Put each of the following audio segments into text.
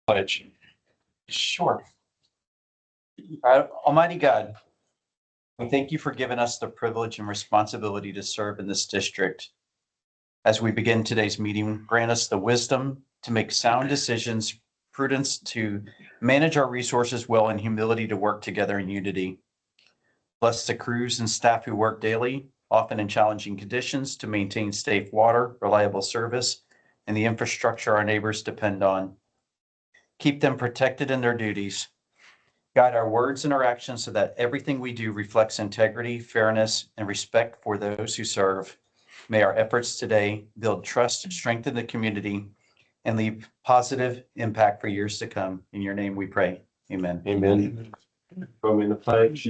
Pledge. Sure. Almighty God, we thank you for giving us the privilege and responsibility to serve in this district. As we begin today's meeting, grant us the wisdom to make sound decisions, prudence to manage our resources well, and humility to work together in unity. Bless the crews and staff who work daily, often in challenging conditions, to maintain safe water, reliable service, and the infrastructure our neighbors depend on. Keep them protected in their duties. Guide our words and our actions so that everything we do reflects integrity, fairness, and respect for those who serve. May our efforts today build trust, strengthen the community, and leave positive impact for years to come. In your name we pray. Amen. Amen. Forming the pledge.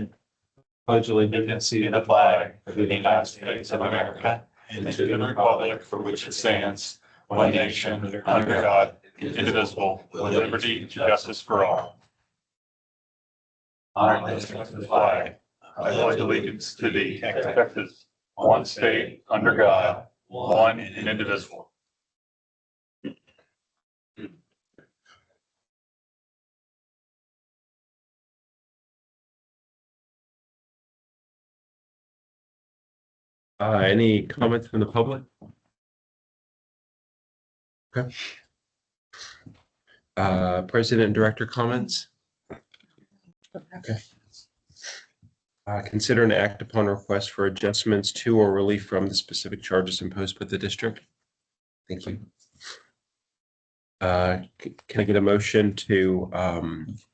Pledge allegiance to the flag of the United States of America and to the republic for which it stands, one nation, under God, indivisible, with liberty and justice for all. I, the flag, I pledge allegiance to thee, Texas, one state, under God, one and indivisible. Any comments from the public? Okay. President and director comments? Okay. Consider and act upon request for adjustments to or relief from the specific charges imposed by the district. Thank you. Can I get a motion to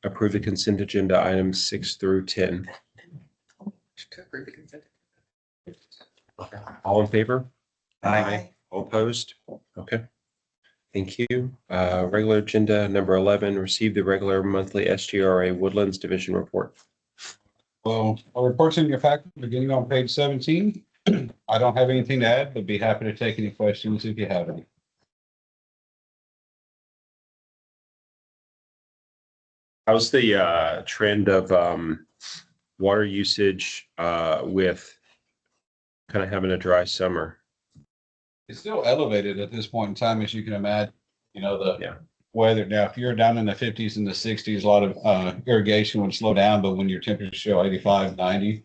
approve the consent agenda items 6 through 10? All in favor? Aye. All opposed? Okay. Thank you. Regular agenda number 11, receive the regular monthly SGRA Woodlands Division report. Well, our report's in your packet, beginning on page 17. I don't have anything to add, but be happy to take any questions if you have any. How's the trend of water usage with kind of having a dry summer? It's still elevated at this point in time, as you can imagine. You know, the weather. Now, if you're down in the 50s and the 60s, a lot of irrigation would slow down, but when your temperatures show 85, 90,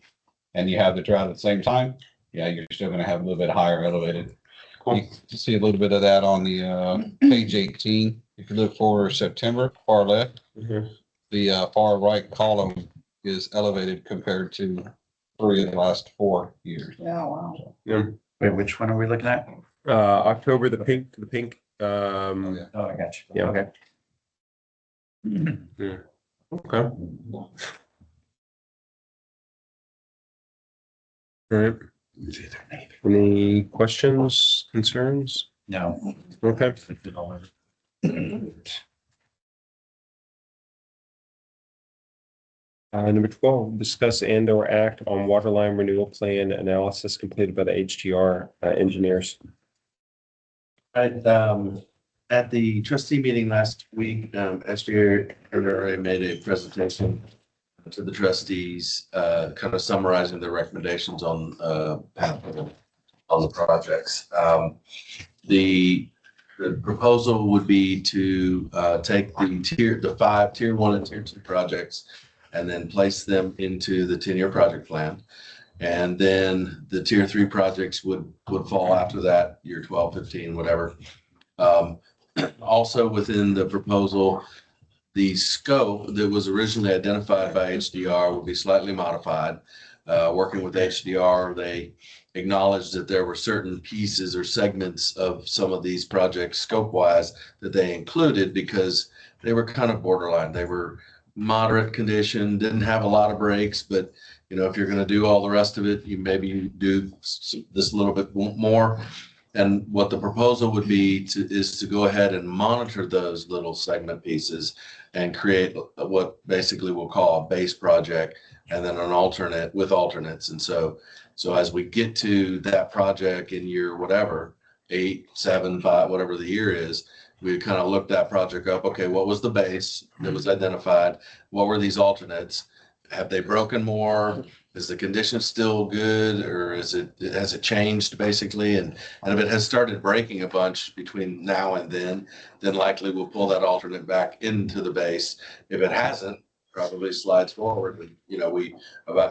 and you have the drought at the same time, yeah, you're still going to have a little bit higher elevated. Cool. You can see a little bit of that on the page 18. If you look for September, far left, the far right column is elevated compared to 3 of the last 4 years. Yeah, wow. Yeah. Wait, which one are we looking at? October, the pink. Oh, yeah. Oh, I got you. Yeah. Okay. Yeah. Okay. All right. Any questions, concerns? No. Okay. Number 12, discuss and or act on waterline renewal plan analysis completed by the HDR engineers. At the trustee meeting last week, SDR made a presentation to the trustees, kind of summarizing their recommendations on the projects. The proposal would be to take the 5 tier 1 and tier 2 projects and then place them into the 10-year project plan. And then the tier 3 projects would fall after that, year 12, 15, whatever. Also within the proposal, the scope that was originally identified by HDR would be slightly modified. Working with HDR, they acknowledged that there were certain pieces or segments of some of these projects scope-wise that they included because they were kind of borderline. They were moderate condition, didn't have a lot of breaks, but you know, if you're going to do all the rest of it, you maybe do this a little bit more. And what the proposal would be is to go ahead and monitor those little segment pieces and create what basically we'll call a base project and then an alternate with alternates. And so as we get to that project in year whatever, 8, 7, 5, whatever the year is, we kind of looked that project up. Okay, what was the base that was identified? What were these alternates? have they broken more? Is the condition still good, or has it changed basically? And if it has started breaking a bunch between now and then likely we'll pull that alternate back into the base. If it hasn't, probably slides forward, but we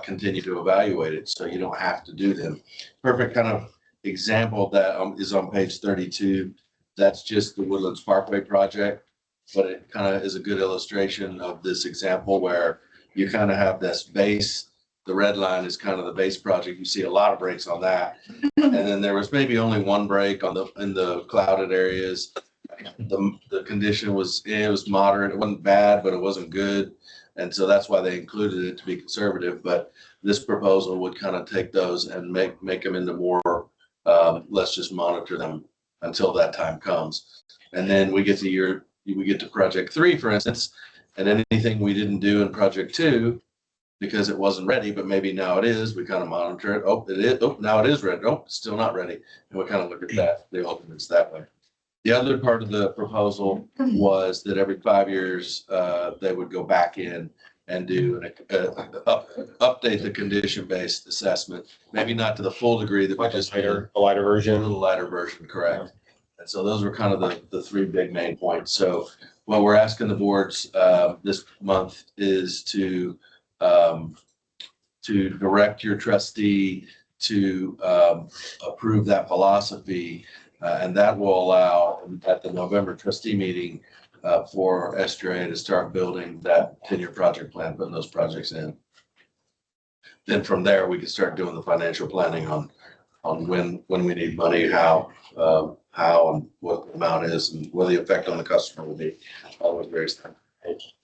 continue to evaluate it, so you don't have to do them. Perfect kind of example of that is on page 32. That's just the Woodlands Parkway project, but it kind of is a good illustration of this example where you kind of have this base. The red line is kind of the base project. You see a lot of breaks on that. And then there was maybe only one break in the clouded areas. The condition was moderate. It wasn't bad, but it wasn't good. And so that's why they included it to be conservative. But this proposal would kind of take those and make them into more, let's just monitor them until that time comes. And then we get to project 3, for instance, and anything we didn't do in project 2 because it wasn't ready, but maybe now it is, we kind of monitor it. Oh, it is. Oh, now it is ready. Oh, it's still not ready. And we kind of look at that, the alternates that way. The other part of the proposal was that every 5 years, they would go back in and do update the condition-based assessment. Maybe not to the full degree that we just did. A lighter A version. little lighter version, correct. And so those were kind of the 3 big main points. So what we're asking the boards this month is to direct your trustee to approve that philosophy. And that will allow at the November trustee meeting for SDRA to start building that 10-year project plan, putting those projects in. Then from there, we can start doing the financial planning on when we need money, how and what the amount is, and what the effect on the customer will be. All those various things.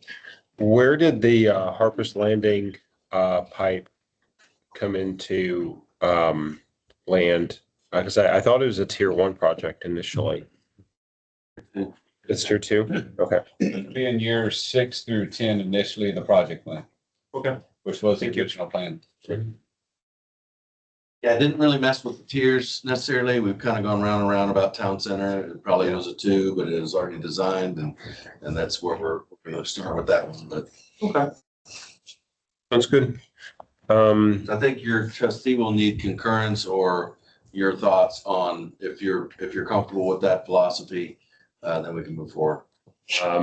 Where did the Harper's Landing pipe come into land? Because I thought it was a tier 1 project initially. It's tier 2? Okay. It'll be in years 6 through 10 initially, the project plan, Okay. which was the Thank you. original plan. Yeah, I didn't really mess with the tiers necessarily. We've kind of gone round and round about town center. It probably was a 2, but it was already designed, and that's where we're going to start with that one. But Okay. Sounds good. I think your trustee will need concurrence or your thoughts on if you're comfortable with that philosophy, then we can move forward. I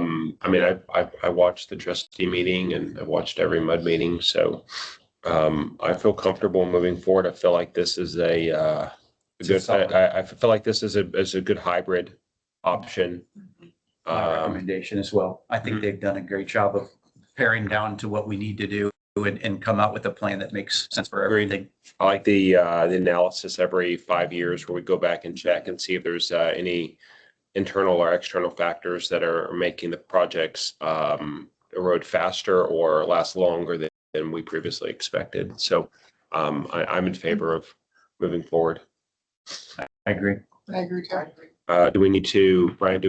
mean, I watched the trustee meeting and I watched every MUD meeting, so I feel comfortable moving forward. I feel like this is a good. I feel like this is a good hybrid option. My recommendation as well. I think they've done a great job of paring down to what we need to do and come out with a plan that makes sense for everything. I like the analysis every 5 years where we go back and check and see if there's any internal or external factors that are making the projects erode faster or last longer than we previously expected. So I'm in favor of moving forward. I agree. I agree. Do we need to, Brian,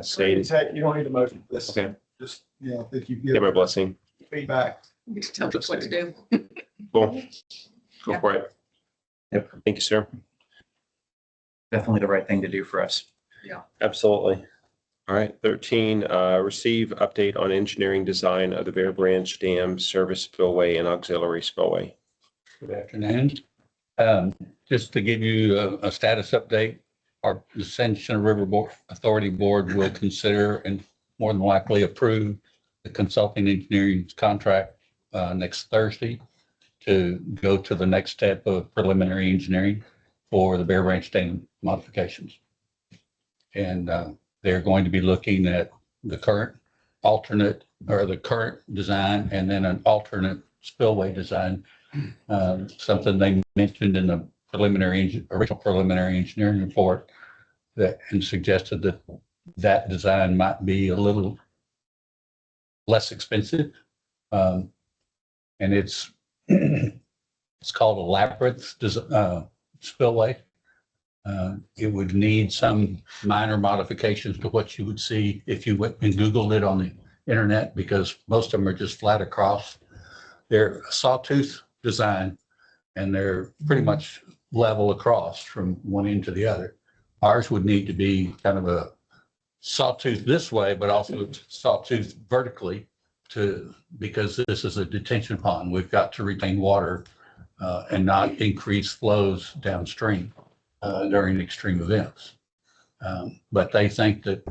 say, You don't need a motion for this. okay, Just, if you give give my blessing. feedback. You can tell us what to do. Cool. Go for it. Yep. Thank you, sir. Definitely the right thing to do for us. Absolutely. All right, 13, receive update on engineering design of the Bear Branch Dam service spillway and auxiliary spillway. Good afternoon. Just to give you a status update, the San Jacinto River Authority Board will consider and more than likely approve the consulting engineering contract next Thursday to go to the next step of preliminary engineering for the Bear Branch Dam modifications. And they're going to be looking at the current alternate or the current design and then an alternate spillway design. Something they mentioned in the original preliminary engineering report and suggested that design might be a little less expensive. And it's called a labyrinth spillway. It would need some minor modifications to what you would see if you went and Googled it on the internet, because most of them are just flat across. They're a sawtooth design and they're pretty much level across from one end to the other. Ours would need to be kind of a sawtooth this way, but also sawtooth vertically because this is a detention pond, we've got to retain water and not increase flows downstream during extreme events. But they think that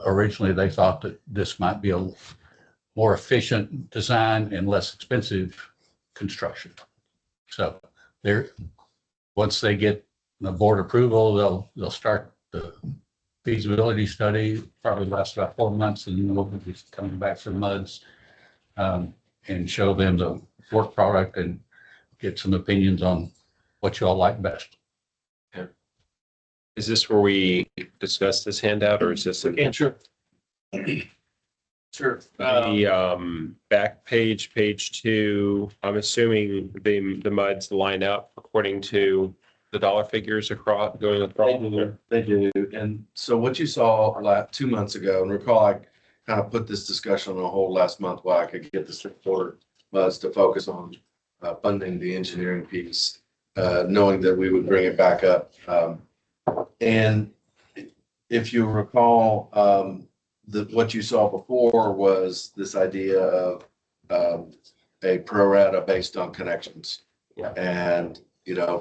originally they thought that this might be a more efficient design and less expensive construction. So once they get the board approval, they'll start the feasibility study, probably lasts about 4 months, and then we'll be coming back to MUDs and show them the work product and get some opinions on what you all like best. Is this where we discuss this handout, or is this? Sure. Sure. The back page, page 2, I'm assuming the MUDs line up according to the dollar figures across, going across. They do. And so what you saw 2 months ago, and recall, I kind of put this discussion on hold last month while I could get the stakeholder was to focus on funding the engineering piece, knowing that we would bring it back up. And if you recall, what you saw before was this idea of a pro rata based on connections. Yeah. And,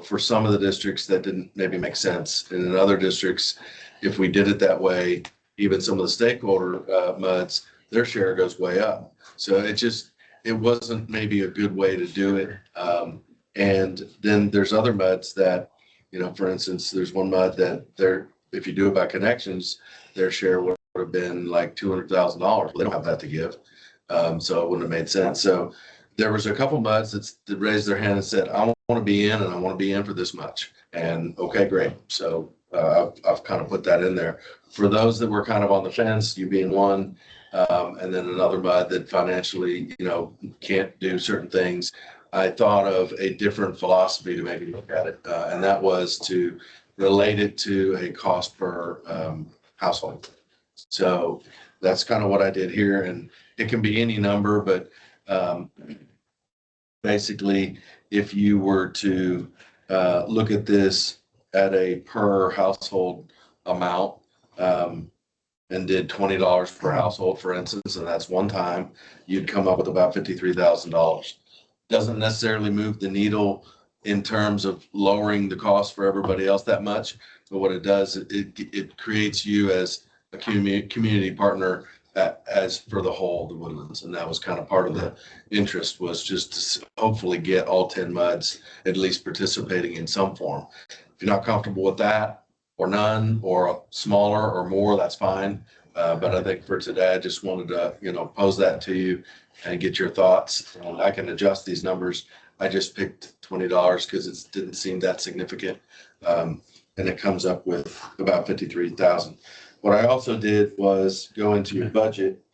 for some of the districts that didn't maybe make sense. And in other districts, if we did it that way, even some of the stakeholder MUDs, their share goes way up. So it wasn't maybe a good way to do it. And then there's other MUDs that, for instance, there's one MUD that if you do it by connections, their share would have been like $200,000. They don't have that to give. So it wouldn't have made sense. So there was a couple MUDs that raised their hand and said, I want to be in and I want to be in for this much. And okay, great. So I've kind of put that in there. For those that were kind of on the fence, you being one, and then another MUD that financially, can't do certain things, I thought of a different philosophy to maybe look at it. And that was to relate it to a cost per household. So that's kind of what I did here. And it can be any number, but basically, if you were to look at this at a per household amount and did $20 per household, for instance, and that's one time, you'd come up with about $53,000. Doesn't necessarily move the needle in terms of lowering the cost for everybody else that much, but what it does, it creates you as a community partner as for the whole of the Woodlands. And that was kind of part of the interest, was just to hopefully get all 10 MUDs at least participating in some form. If you're not comfortable with that, or none, or smaller or more, that's fine. But I think for today, I just wanted to, pose that to you and get your thoughts. And I can adjust these numbers. I just picked $20 because it didn't seem that significant. And it comes up with about 53,000. What I also did was go into your budget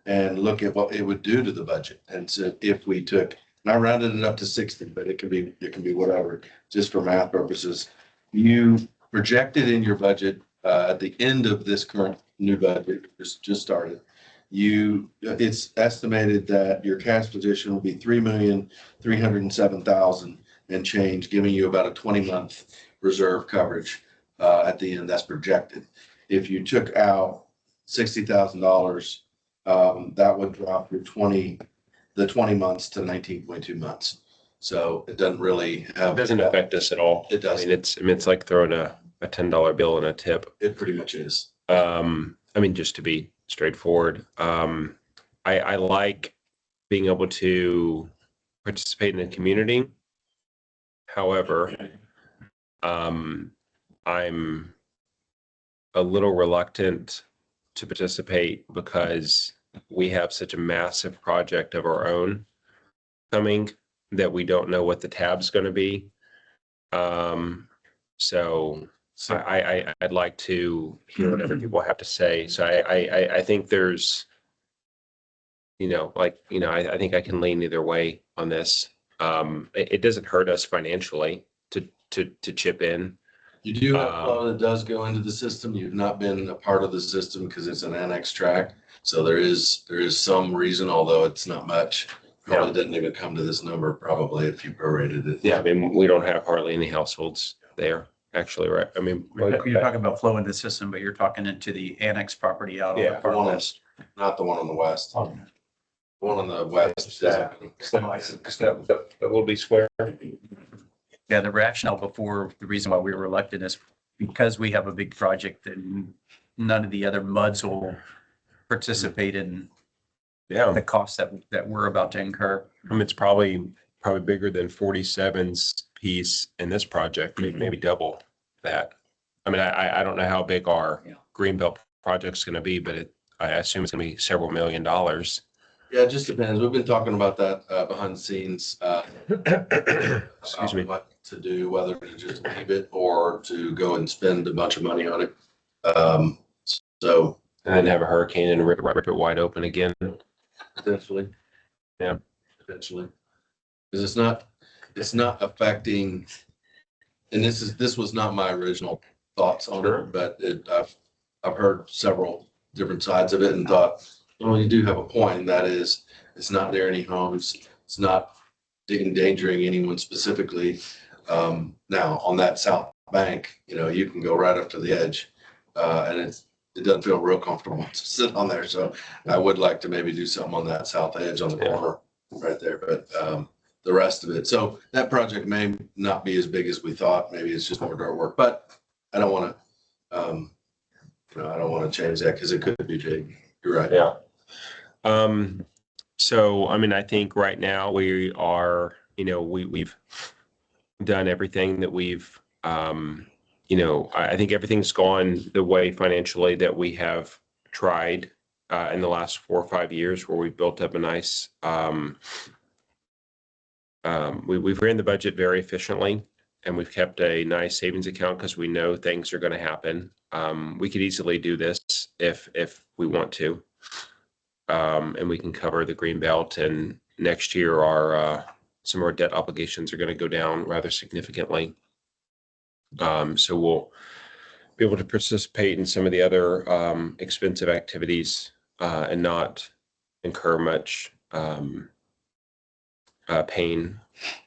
and look at what it would do to the budget. And so if we took, and I rounded it up to 60, but it can be whatever, just for math purposes. You projected in your budget at the end of this current new budget, just started. It's estimated that your cash position will be $3,307,000 and change, giving you about a 20-month reserve coverage at the end. That's projected. If you took out $60,000, that would drop your 20 months to 19.2 months. So it doesn't really have. It doesn't affect us at all. It doesn't. It's like throwing a $10 bill in a tip. It pretty much is. Just to be straightforward, I like being able to participate in the community. However, I'm a little reluctant to participate because we have such a massive project of our own coming that we don't know what the tab's going to be. So I'd like to hear whatever people have to say. So I think there's, I think I can lean either way on this. It doesn't hurt us financially to chip in. You do have flow that does go into the system. You've not been a part of the system because it's an annex track. So there is some reason, although it's not much. Probably didn't even come to this number probably if you prorated it. Yeah, we don't have hardly any households there, actually, right? You're talking about flow into the system, but you're talking into the annex property out on the Yeah, far one west. not the one on the west. One on the west. That will be square. Yeah, the rationale before, the reason why we were elected is because we have a big project and none of the other MUDs will participate in Yeah, the costs that we're about to incur. I mean, it's probably bigger than 47's piece in this project, maybe double that. I mean, I don't know how big our Yeah. Greenbelt project's gonna be, but I assume it's gonna be several $1 million. Yeah, it just depends. We've been talking about that behind the scenes. Excuse About me. what to do, whether to just leave it or to go and spend a bunch of money on it. So And then have a hurricane and rip it wide open again. potentially. Yeah. Potentially. Because it's not affecting, and this was not my original thoughts on Sure. it, but I've heard several different sides of it and thought, well, you do have a point, and that is, it's not near any homes. It's not endangering anyone specifically. Now on that south bank, you can go right up to the edge, and it doesn't feel real comfortable to sit on there. So I would like to maybe do something on that south edge on the corner right there, but the rest of it. So that project may not be as big as we thought. Maybe it's just more dirt work, but I don't want to, I don't want to change that because it could be big. You're right. Yeah. So, I mean, I think right now we are, we've done everything that we've, I think everything's gone the way financially that we have tried in the last 4 or 5 years, where we've built up a nice, we've ran the budget very efficiently, and we've kept a nice savings account because we know things are going to happen. We could easily do this if we want to. And we can cover the green belt, and next year some of our debt obligations are going to go down rather significantly. So we'll be able to participate in some of the other expensive activities and not incur much pain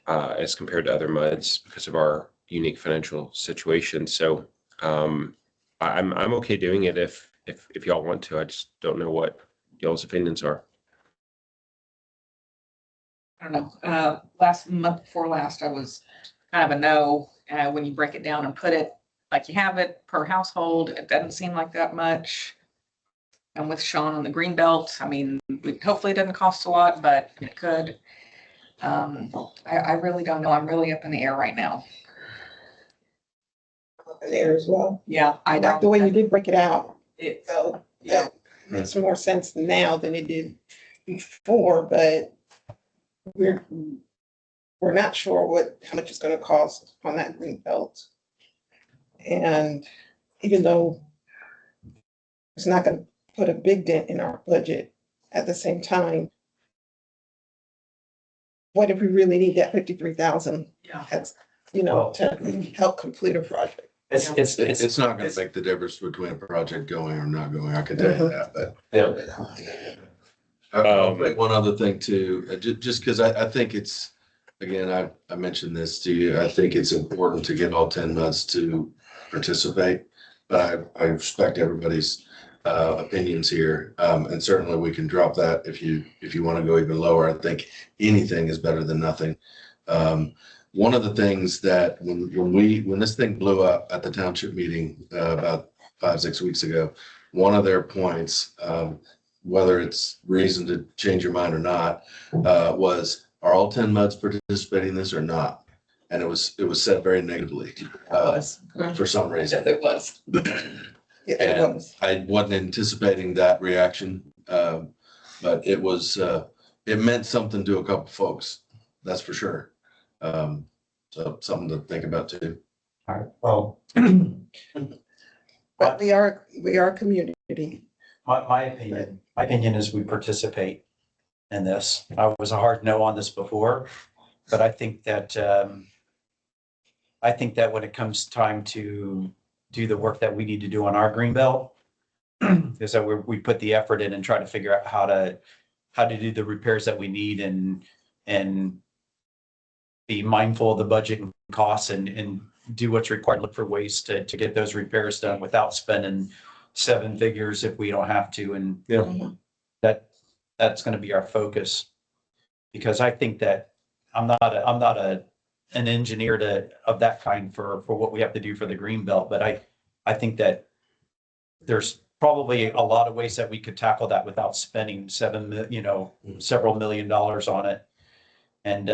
as compared to other MUDs because of our unique financial situation. So I'm okay doing it if y'all want to. I just don't know what y'all's opinions are. I don't know, last month before last, I was kind of a no. When you break it down and put it like you have it per household, it doesn't seem like that much. And with Sean on the green belt, I mean, hopefully it doesn't cost a lot, but it could. I really don't know. I'm really up in the air right now. There as well. Yeah, I like the way you did break it out. It, So yeah, that makes more sense now than it did before, but we're not sure how much it's gonna cost on that green belt. And even though it's not gonna put a big dent in our budget, at the same time, what if we really need that 53,000? yeah. That's, to help complete a project. It's not going to make the difference between a project going or not going. I can tell you that, but. I'll make one other thing too, just because I think it's, again, I mentioned this to you. I think it's important to get all 10 MUDs to participate. But I respect everybody's opinions here. And certainly we can drop that if you want to go even lower. I think anything is better than nothing. One of the things that when this thing blew up at the township meeting about 5-6 weeks ago, one of their points, whether it's reason to change your mind or not, was, are all 10 MUDs participating in this or not? And it was said very negatively for some reason. It was. And I wasn't anticipating that reaction, but it meant something to a couple folks, that's for sure. So something to think about too. All right, well, But we are a community. my opinion is we participate in this. I was a hard no on this before, but I think that when it comes time to do the work that we need to do on our green belt, is that we put the effort in and try to figure out how to do the repairs that we need and be mindful of the budget and costs and do what's required, look for ways to get those repairs done without spending 7 figures if we don't have to. And Yeah. that that's going to be our focus. Because I think that I'm not an engineer of that kind for what we have to do for the green belt, but I think that there's probably a lot of ways that we could tackle that without spending several $1,000,000 on it. And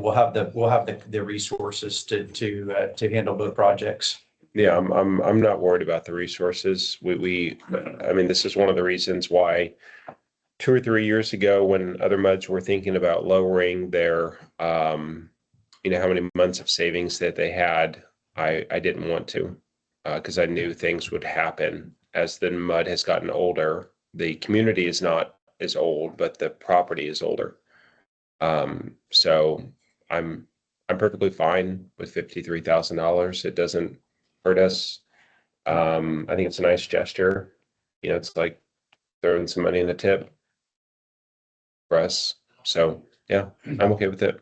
we'll have the resources to handle both projects. Yeah, I'm not worried about the resources. I mean, this is one of the reasons why 2 or 3 years ago, when other MUDs were thinking about lowering their, how many months of savings that they had, I didn't want to, because I knew things would happen as the MUD has gotten older. The community is not as old, but the property is older. So I'm perfectly fine with $53,000. It doesn't hurt us. I think it's a nice gesture. It's like throwing some money in the tip for us. So yeah, I'm okay with it.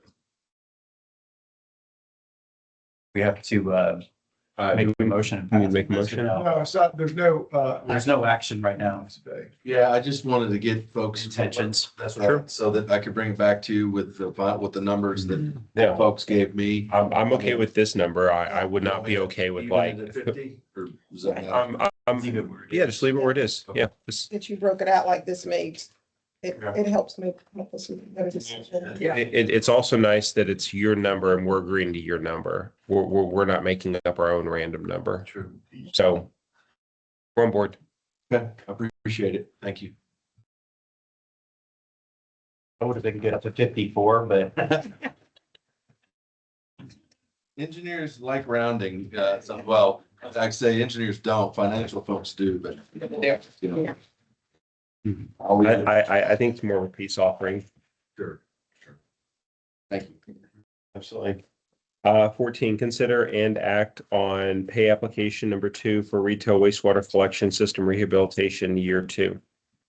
We have to make a motion. We need to make a motion? No, it's not, there's no. There's no action right now. Today. Yeah, I just wanted to get folks. Intentions. That's right. So that I could bring it back to you with the numbers that folks gave me. I'm okay with this number. I would not be okay with like. Even at 50, or is that- Leave it where it Yeah, is. just leave it where it is. Yeah. That you broke it out like this made, it helps me. Help us with better decision. Yeah. It's also nice that it's your number and we're agreeing to your number. We're not making up our own random number. True. So we're on board. Okay, I appreciate it. Thank you. I would have been good up to 54, but Engineers like rounding, like I say, engineers don't, financial folks do, but. I think it's more of a peace offering. Sure. Thank you. Absolutely. 14, consider and act on pay application number 2 for retail wastewater collection system rehabilitation year 2.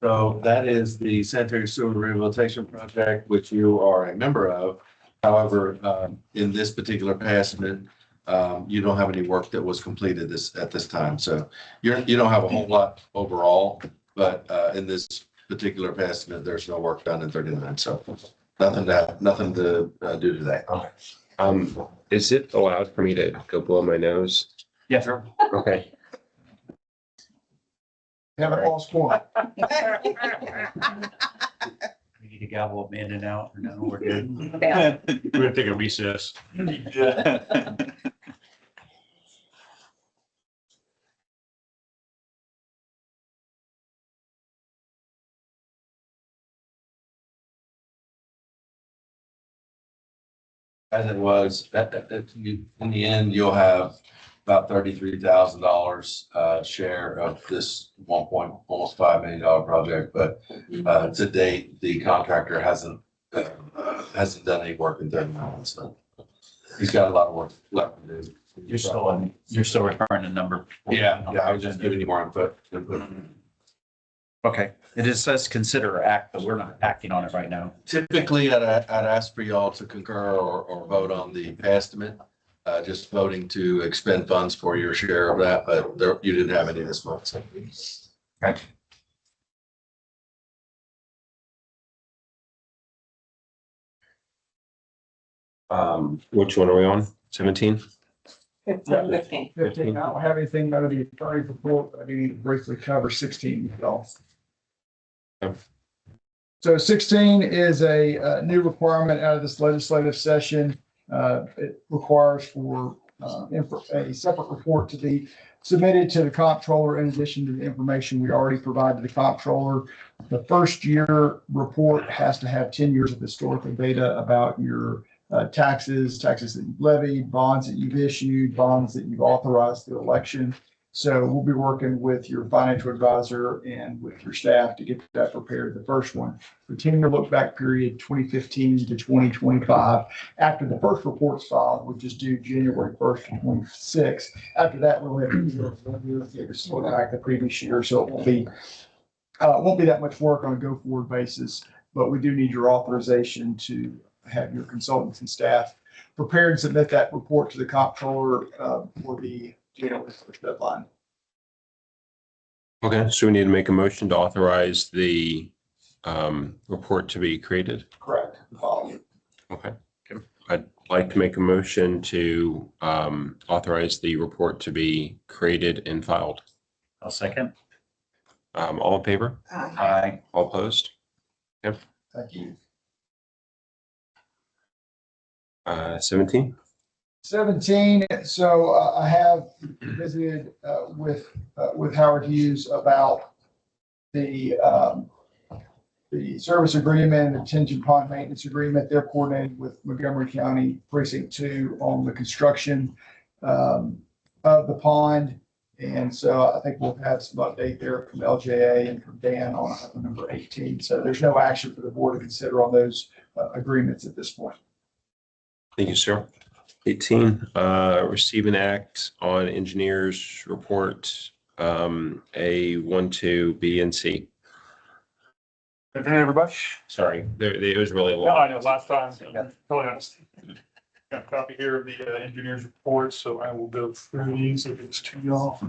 So that is the sanitary sewer rehabilitation project, which you are a member of. However, in this particular pay estimate, you don't have any work that was completed at this time. So you don't have a whole lot overall, but in this particular pay estimate, there's no work done in 39. So nothing to do today. Is it allowed for me to go blow my nose? yeah, sure. Okay. Haven't lost one. We need to gavel Amanda now. No, we're good. Yeah. We're gonna take a recess. As it was, in the end, you'll have about $33,000 share of this almost $5 million project. But to date, the contractor hasn't done any work in 39. So he's got a lot of work left to do. You're still referring to number. Yeah, I was just giving you more input. Okay, it says consider or act, but we're not acting on it right now. Typically, I'd ask for y'all to concur or vote on the pay estimate. Just voting to expend funds for your share of that, but you didn't have any this month. So. Okay. Which one are we on? 17? 15. 15, I don't have anything out of the attorney's report, but I do need to briefly cover 16 with y'all. Okay. So 16 is a new requirement out of this legislative session. It requires for a separate report to be submitted to the comptroller in addition to the information we already provide to the comptroller. The first year report has to have 10 years of historical data about your taxes that you've levied, bonds that you've issued, bonds that you've authorized through election. So we'll be working with your financial advisor and with your staff to get that prepared. The first one, the 10-year look back period, 2015 to 2025. After the first report's filed, which is due January 1st to 26. After that, we'll have to look back the previous year. So it won't be that much work on a go-forward basis, but we do need your authorization to have your consultants and staff prepared and submit that report to the comptroller for the January 1st deadline. Okay, so we need to make a motion to authorize the report to be created? Correct. Okay. I'd like to make a motion to authorize the report to be created and filed. I'll second. All in favor? Aye. All opposed? Thank you. 17? 17, so I have visited with Howard Hughes about the service agreement and the detention pond maintenance agreement. They're coordinating with Montgomery County Precinct 2 on the construction of the pond. And so I think we'll have some update there from LJA and from Dan on item number 18. So there's no action for the board to consider on those agreements at this point. Thank you, sir. 18, receive and act on engineers report, A1, 2, B, and C. Good afternoon, everybody. Sorry, it was really No, I long. know, last time, totally understand. Got a copy here of the engineer's report, so I will go through these if it's to y'all.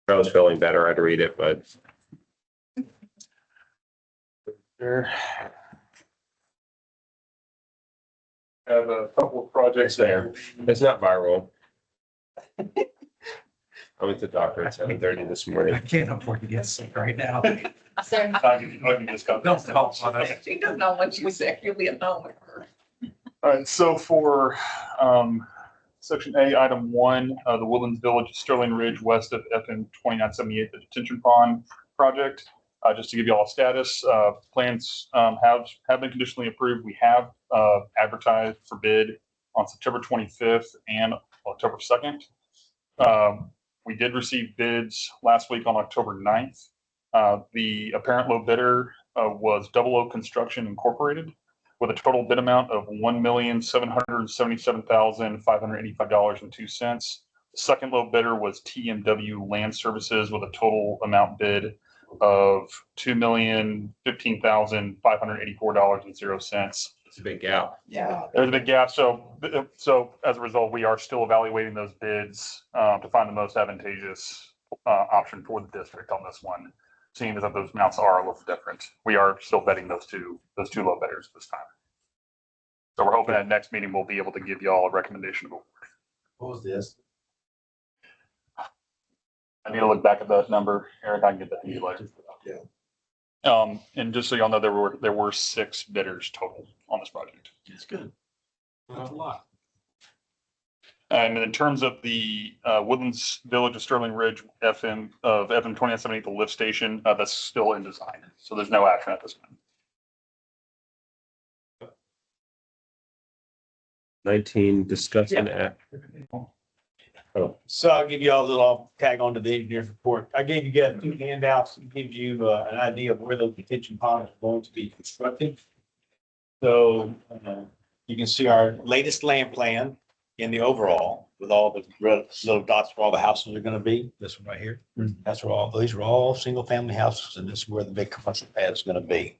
I was feeling better. I had to read it, but There. Have a couple of projects there. it's not viral. I went to the doctor at 7:30 this morning. I can't afford to get sick right now. I'll give you this copy. Don't help on it. She does not want you sick. You'll be at home with her. All right, so for section A, item 1, the Woodlands Village, Sterling Ridge, west of FM 2978, the detention pond project. Just to give you all a status, plans have been conditionally approved. We have advertised for bid on September 25th and October 2nd. We did receive bids last week on October 9th. The apparent low bidder was Double O Construction Incorporated, with a total bid amount of $1,777,585.02. The second low bidder was TMW Land Services with a total amount bid of $2,015,584.00. It's a big gap. Yeah. There's a big gap. So as a result, we are still evaluating those bids to find the most advantageous option for the district on this one. Seeing as that those amounts are a little different, we are still betting those two low bidders this time. So we're hoping at next meeting, we'll be able to give you all a recommendation of award. What was this? I need to look back at that number. Eric, I can get that to you later. Yeah. And just so y'all know, there were 6 bidders total on this project. It's good. That's a lot. And in terms of the Woodlands Village of Sterling Ridge FM 2978, the lift station, that's still in design. So there's no action at this point. 19, discuss and act. So I'll give you all a little tag on to the engineer's report. I gave you guys 2 handouts to give you an idea of where those detention ponds are going to be constructed. So you can see our latest land plan in the overall with all the red little dots where all the houses are going to be. This one right here. That's where these are all single family houses, and this is where the big commercial pad is going to be.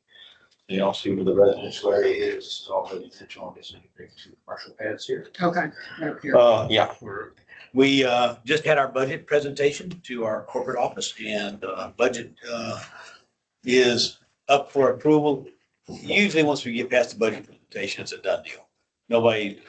You all see where the residential area is. This is all the detention on this commercial pads here. Okay. Right here. Yeah, we just had our budget presentation to our corporate office, and budget is up for approval. Usually, once we get past the budget presentation, it's a done deal. Nobody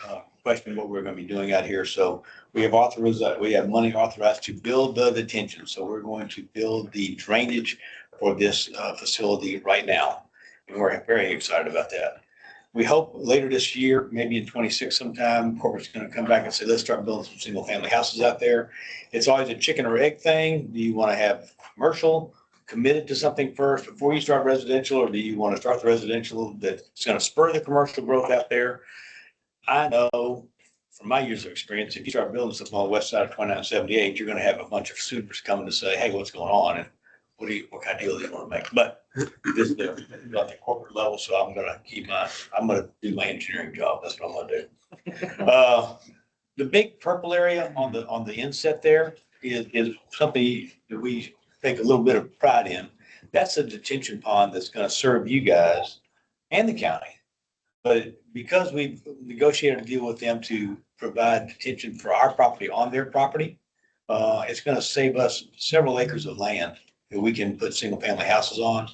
questioned what we're going to be doing out here. So we have money authorized to build the detention. So we're going to build the drainage for this facility right now. And we're very excited about that. We hope later this year, maybe in 26 sometime, corporate's going to come back and say, let's start building some single family houses out there. It's always a chicken or egg thing. Do you want to have commercial committed to something first before you start residential, or do you want to start the residential that's going to spur the commercial growth out there? I know from my years of experience, if you start building something on the west side of 2978, you're going to have a bunch of suitors coming to say, hey, what's going on? And what kind of deal do you want to make? But this is at the corporate level, so I'm going to do my engineering job. That's what I'm going to do. The big purple area on the inset there is something that we take a little bit of pride in. That's a detention pond that's going to serve you guys and the county. But because we've negotiated a deal with them to provide detention for our property on their property, it's going to save us several acres of land that we can put single family houses on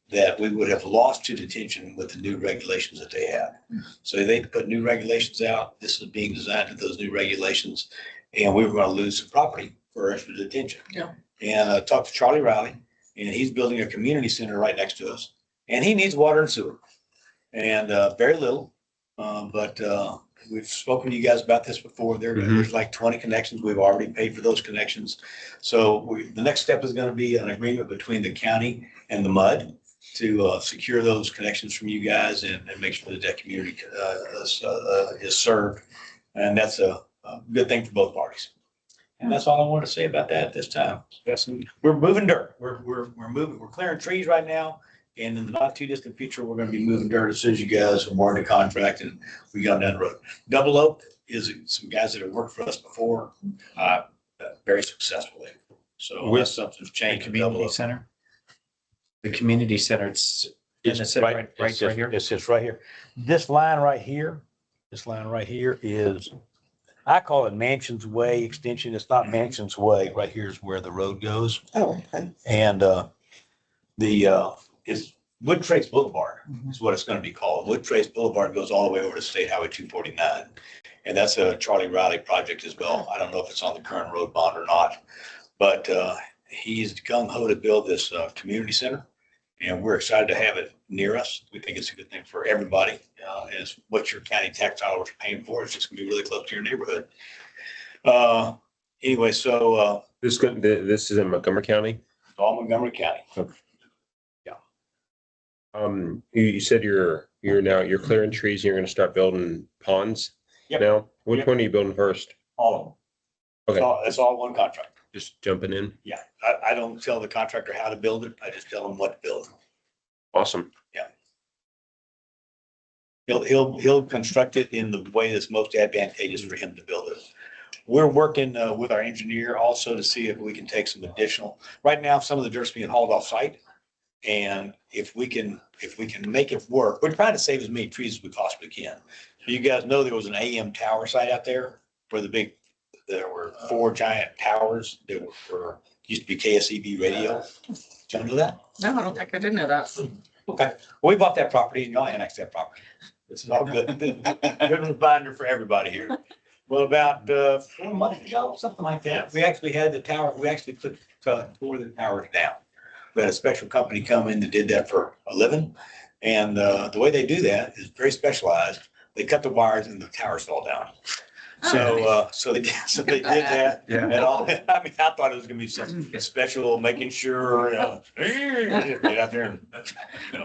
that we would have lost to detention with the new regulations that they have. So they put new regulations out. This is being designed to those new regulations. And we were going to lose some property for extra detention. Yeah. And I talked to Charlie Riley, and he's building a community center right next to us. And he needs water and sewer. And very little. But we've spoken to you guys about this before. There's like 20 connections. We've already paid for those connections. So the next step is going to be an agreement between the county and the MUD to secure those connections from you guys and make sure that that community is served. And that's a good thing for both parties. And that's all I wanted to say about that at this time. We're moving dirt. We're moving, we're clearing trees right now. And in the not too distant future, we're going to be moving dirt as soon as you guys award the contract and we got down the road. Double Oak is some guys that have worked for us before, very successfully. So unless something's The changed. community center? The community center, it's right here. It's just right here. This line right here is, I call it Mansions Way Extension. It's not Mansions Way. Right here is where the road goes. Oh, okay. And it's Wood Trace Boulevard is what it's going to be called. Wood Trace Boulevard goes all the way over to State Highway 249. And that's a Charlie Riley project as well. I don't know if it's on the current road bond or not, but he's gung ho to build this community center. And we're excited to have it near us. We think it's a good thing for everybody. As what your county tax dollars are paying for, it's just gonna be really close to your neighborhood. Anyway, so This is in Montgomery County. all Montgomery County. You said you're clearing trees and you're gonna start building ponds Yep. now? Which Yep. one are you building first? All of them. Okay, It's all one contract. just jumping in. Yeah, I don't tell the contractor how to build it. I just tell them what to build. Awesome. He'll construct it in the way that's most advantageous for him to build it. We're working with our engineer also to see if we can take some additional, right now, some of the dirt's being hauled off site. And if we can make it work, we're trying to save as many trees as we possibly can. You guys know there was an AM tower site out there where there were 4 giant towers that used to be KSEB radio. Did you know that? No, I don't think I did know that. Okay, well, we bought that property and y'all annexed that property. This is all good. Good reminder for everybody here. Well, about 4 months ago, something like that, we actually had the tower, we actually tore the towers down. We had a special company come in that did that for a living. And the way they do that is very specialized. They cut the wires and the towers fall down. So they did that. Yeah. And all, I mean, I thought it was gonna be some special, making sure, get out there and, We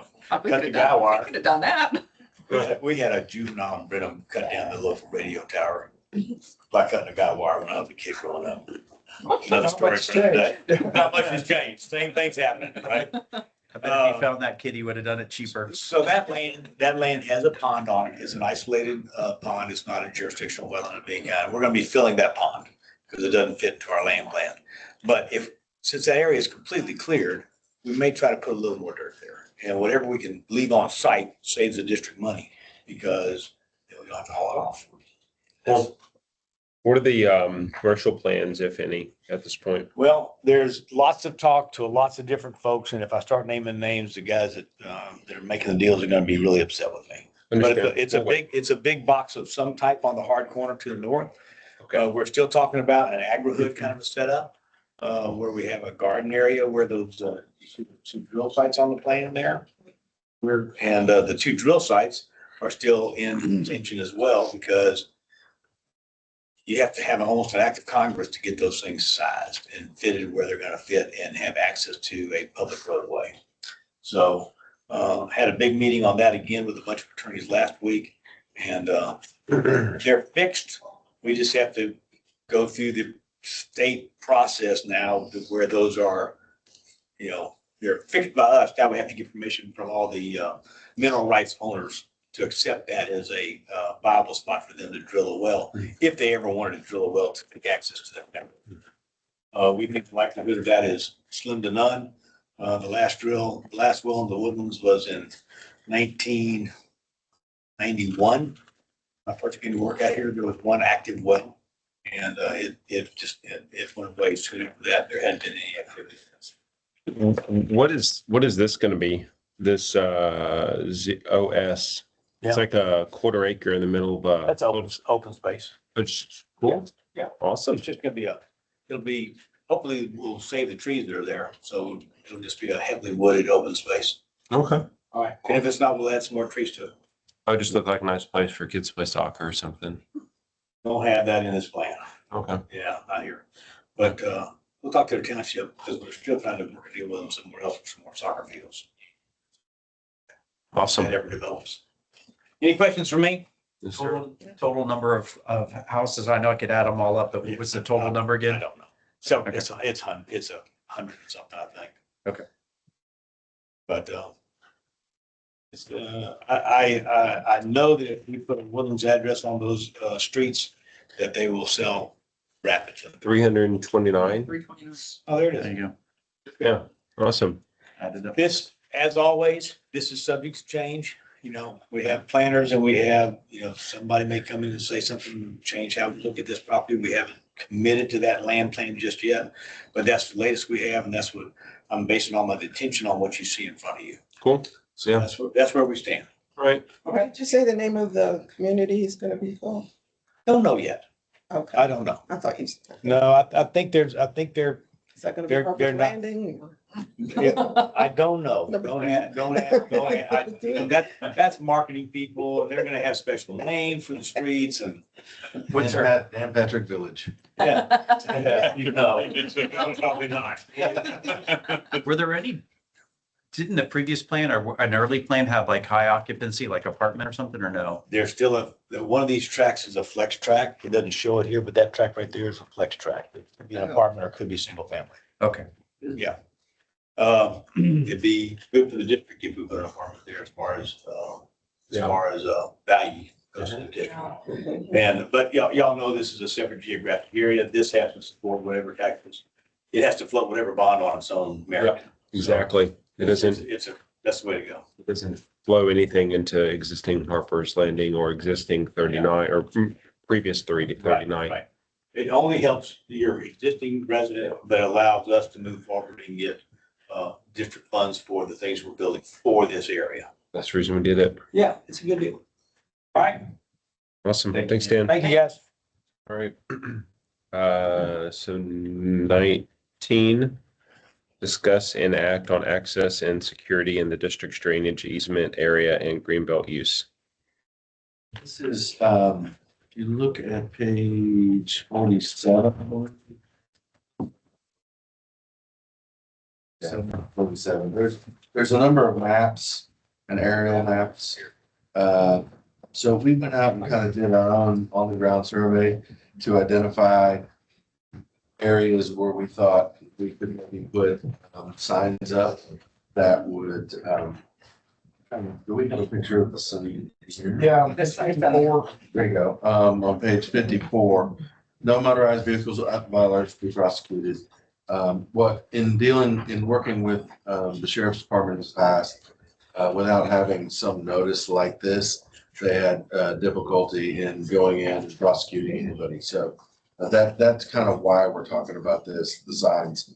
cut the guy wire. could have done that. We had a juvenile rhythm cut down the local radio tower by cutting a guy wire when I was a kid growing up. Another story for today. Not much has changed. Same thing's happening, right? I bet if he found that kid, he would have done it cheaper. So that land has a pond on it. It's an isolated pond. It's not a jurisdictional wetland of any kind. We're gonna be filling that pond because it doesn't fit into our land plan. But since that area is completely cleared, we may try to put a little more dirt there. And whatever we can leave on site saves the district money because we don't have to haul it off. Well, what are the commercial plans, if any, at this point? Well, there's lots of talk to lots of different folks, and if I start naming names, the guys that are making the deals are gonna be really upset with me. But it's a big box of some type on the hard corner to the north. Okay. We're still talking about an agri-hood kind of a setup, where we have a garden area where those some drill sites on the plan there. And the 2 drill sites are still in contention as well because you have to have almost an act of Congress to get those things sized and fitted where they're gonna fit and have access to a public roadway. So, had a big meeting on that again with a bunch of attorneys last week and, they're fixed. We just have to go through the state process now to where those are, they're fixed by us. Now we have to get permission from all the, mineral rights owners to accept that as a viable spot for them to drill a well, if they ever wanted to drill a well to get access to that. We think the likelihood of that is slim to none. The last well in the Woodlands was in 1991. I first came to work out here, there was one active well. And it went away soon after that. There hadn't been any activity since. What is this gonna be? This OS? It's Yeah. like a quarter acre in the middle of That's open space. It's cool. Yeah. Awesome. It's just gonna be it'll be, hopefully we'll save the trees that are there. So it'll just be a heavily wooded open space. Okay. All right. And if it's not, we'll add some more trees to it. Oh, just look like a nice place for kids to play soccer or something. Don't have that in this plan. Okay. Yeah, not here. But we'll talk to the township because we're still trying to deal with them somewhere else for some more soccer fields. Awesome. That ever develops. Any questions for me? Yes, sir. Total number of houses. I know I could add them all up, but what was the total number I again? don't know. So Okay. it's a hundred and something, I think. Okay. But it's, I know that if we put a Woodlands address on those streets, that they will sell rapidly. 329. 329. Oh, there it There is. you go. Yeah. Awesome. Added up. This, as always, this is subject to change. You know, we have planners and we have, somebody may come in and say something, change how we look at this property. We haven't committed to that land plan just yet, but that's the latest we have, and that's what I'm basing all my attention on, what you see in front of you. Cool. So Yeah. that's where we stand. Right. What did you say the name of the community is gonna be called? Don't know yet. Okay, I don't know. I thought you. No, I think they're, Is that gonna be they're Harper's not- Landing? or- I don't know. Don't ask. That's marketing people. They're gonna have special names for the streets and. What's that? Dan Patrick Village. Yeah. Probably not. Were there any, didn't the previous plan or an early plan have like high occupancy, like apartment or something, or no? There's still one of these tracks is a flex track. It doesn't show it here, but that track right there is a flex track. It could be an apartment or it could be single family. Okay. Yeah. It'd be good for the district if we put an apartment there as far as value goes to the district. And, but y'all know this is a separate geographic area. This has to support whatever taxes. It has to float whatever bond on its own merit. Exactly. It doesn't, That's the way to go. it doesn't flow anything into existing Harper's Landing or existing 39 or previous 39. Right. It only helps your existing resident, but allows us to move forward and get district funds for the things we're building for this area. That's the reason we did it. Yeah, it's a good deal. All right. Awesome. Thanks, Dan. Thank you, guys. All right. So 19, discuss and act on access and security in the district's drainage easement area and greenbelt use. This is, if you look at page 47. Yeah, 47. There's a number of maps and aerial maps. So we went out and kind of did our own on the ground survey to identify areas where we thought we could maybe put signs up that would, do we have a picture of the city here? Yeah. This side. Or There you go. On page 54, no motorized vehicles by large be prosecuted. What in working with the sheriff's department in the past, without having some notice like this, they had difficulty in going in and prosecuting anybody. So that's kind of why we're talking about this, the signs.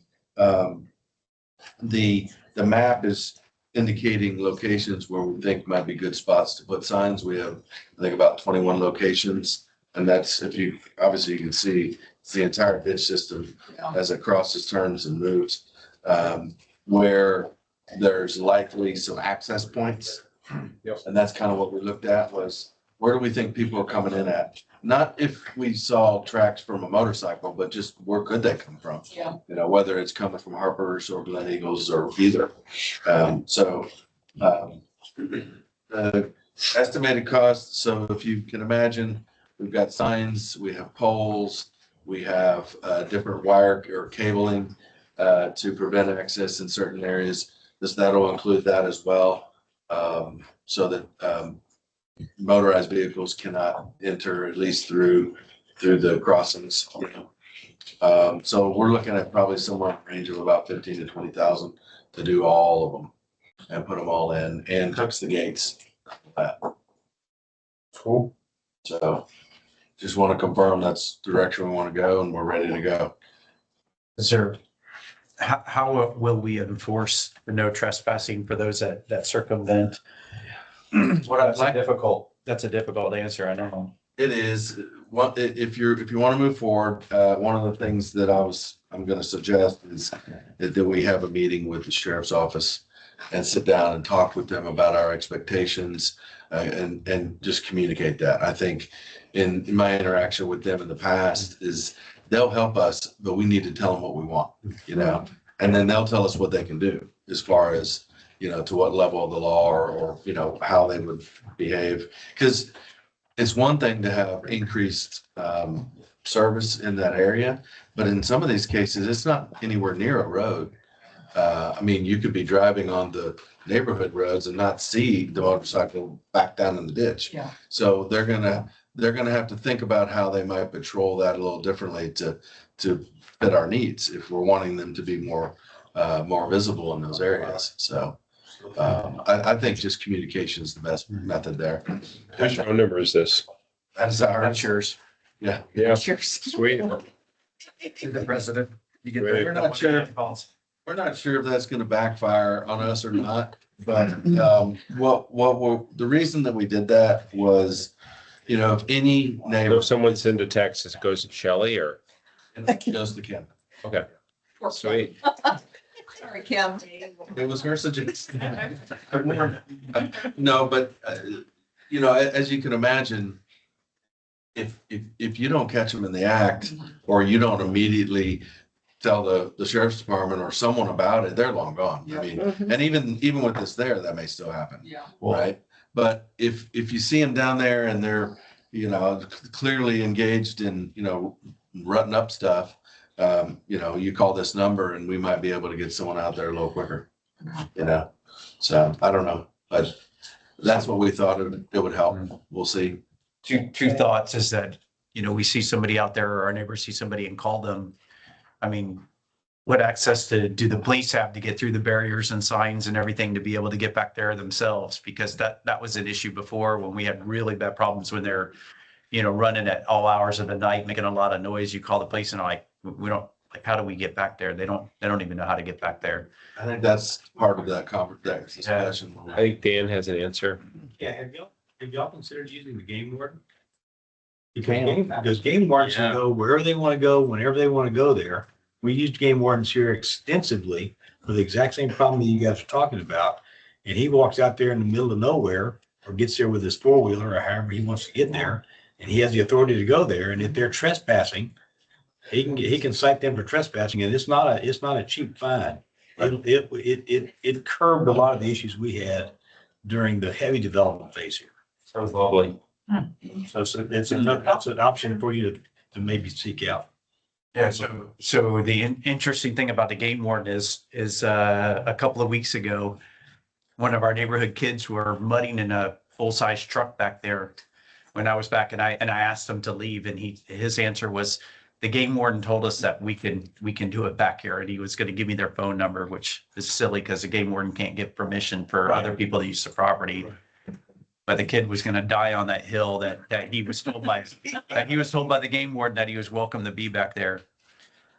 The map is indicating locations where we think might be good spots to put signs. We have, I think, about 21 locations. And that's, if you, obviously you can see it's the entire ditch system as it crosses, turns and moves. Where there's likely some access points. Yep. And that's kind of what we looked at was, where do we think people are coming in at? Not if we saw tracks from a motorcycle, but just where could they come from? Yeah. You know, whether it's coming from Harper's or Glen Eagles or either. Estimated cost, so if you can imagine, we've got signs, we have poles, we have different wire or cabling to prevent access in certain areas. That'll include that as well, so that motorized vehicles cannot enter, at least through the crossings. So we're looking at probably somewhere in the range of about 15 to 20,000 to do all of them and put them all in and fix the gates. Cool. So just want to confirm that's the direction we want to go and we're ready to go. Is there how will we enforce the no trespassing for those that circumvent? What I'd like, That's a difficult answer, I know. it is, if you want to move forward, one of the things that I'm going to suggest is that we have a meeting with the sheriff's office and sit down and talk with them about our expectations, and just communicate that. I think in my interaction with them in the past is they'll help us, but we need to tell them what we want, you know? And then they'll tell us what they can do as far as, you know, to what level of the law or, you know, how they would behave. Because it's one thing to have increased service in that area, but in some of these cases, it's not anywhere near a road. I mean, you could be driving on the neighborhood roads and not see the motorcycle back down in the ditch. Yeah. So they're gonna have to think about how they might patrol that a little differently to fit our needs if we're wanting them to be more visible in those areas. So I think just communication is the best method there. Whose phone number is this? That's That's yours. yeah. Yeah, Cheers. sweet. The president. You get Right. We're not sure. We're not sure if that's gonna backfire on us or not, but the reason that we did that was, you know, if any So neighbor if someone sends a text, it goes to Shelley or, goes to Kim. okay, sweet. Sorry, Kim. It was her suggestion. No, but you know, as you can imagine, if you don't catch them in the act, or you don't immediately tell the sheriff's department or someone about it, they're long gone. I mean, and even with this there, that may still happen, Yeah. right? But if you see them down there and they're, you know, clearly engaged in, you know, rutting up stuff, you know, you call this number and we might be able to get someone out there a little quicker, you know? So I don't know, but that's what we thought it would help. We'll see. Two thoughts is that, you know, we see somebody out there or our neighbors see somebody and call them. I mean, what access do the police have to get through the barriers and signs and everything to be able to get back there themselves? Because that was an issue before when we had really bad problems when they're, you know, running at all hours of the night, making a lot of noise. You call the police and like, we don't, like, how do we get back there? They don't even know how to get back there. I think that's part of that discussion. I think Dan has an answer. Yeah, have y'all considered using the game warden? Can. Because game wardens can go wherever they want to go, whenever they want to go there. We used game wardens here extensively for the exact same problem that you guys are talking about. And he walks out there in the middle of nowhere or gets there with his four-wheeler or however he wants to get there. And he has the authority to go there. And if they're trespassing, he can cite them for trespassing, and it's not a cheap fine. It curbed a lot of the issues we had during the heavy development phase here. Sounds lovely. So it's an option for you to maybe seek out. Yeah, so the interesting thing about the game warden is a couple of weeks ago, one of our neighborhood kids were mudding in a full-size truck back there when I was back, and I asked him to leave, and his answer was, the game warden told us that we can do it back here, and he was going to give me their phone number, which is silly because the game warden can't give permission for other people to use the property. But the kid was going to die on that hill that he was told by the game warden that he was welcome to be back there.